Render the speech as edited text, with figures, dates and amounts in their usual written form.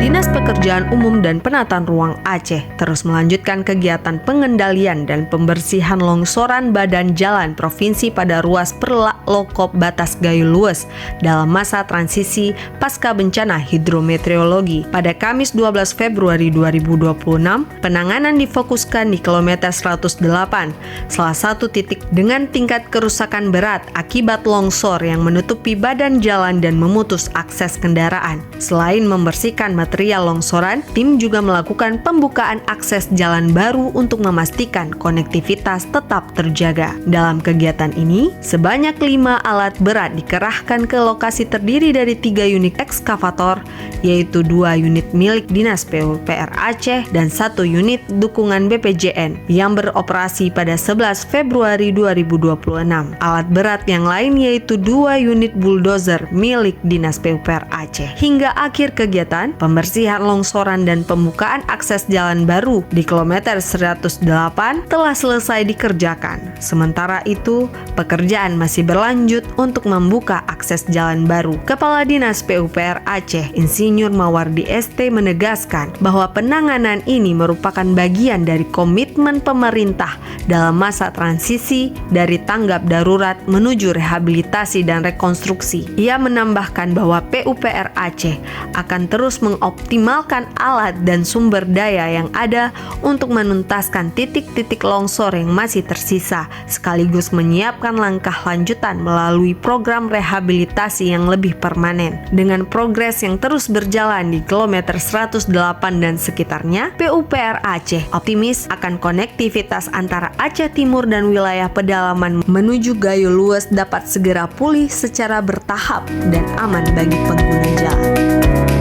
Dinas Pekerjaan Umum dan Penataan Ruang Aceh terus melanjutkan kegiatan pengendalian dan pembersihan longsoran badan jalan provinsi pada ruas Perlak Lokop Batas Gayo Lues dalam masa transisi pasca bencana hidrometeorologi. Pada Kamis 12 Februari 2026, penanganan difokuskan di kilometer 108, salah satu titik dengan tingkat kerusakan berat akibat longsor yang menutupi badan jalan dan memutus akses kendaraan. Selain membersihkan material longsoran, tim juga melakukan pembukaan akses jalan baru untuk memastikan konektivitas tetap terjaga. Dalam kegiatan ini, sebanyak 5 alat berat dikerahkan ke lokasi terdiri dari 3 unit ekskavator, yaitu 2 unit milik Dinas PUPR Aceh dan 1 unit dukungan BPJN yang beroperasi pada 11 Februari 2026. Alat berat yang lain yaitu 2 unit bulldozer milik Dinas PUPR Aceh. Hingga akhir kegiatan, pembersihan longsoran dan pembukaan akses jalan baru di kilometer 108 telah selesai dikerjakan. Sementara itu, pekerjaan masih berlanjut untuk membuka akses jalan baru. Kepala Dinas PUPR Aceh, Insinyur Mawardi ST menegaskan bahwa penanganan ini merupakan bagian dari komitmen pemerintah dalam masa transisi dari tanggap darurat menuju rehabilitasi dan rekonstruksi. Ia menambahkan bahwa PUPR Aceh akan terus mengoptimalkan alat dan sumber daya yang ada untuk menuntaskan titik-titik longsor yang masih tersisa, sekaligus menyiapkan langkah lanjutan melalui program rehabilitasi yang lebih permanen. Dengan progres yang terus berjalan di kilometer 108 dan sekitarnya, PUPR Aceh optimis akan konektivitas antara Aceh Timur dan wilayah pedalaman menuju Gayo Lues dapat segera pulih secara bertahap dan aman bagi pengguna jalan.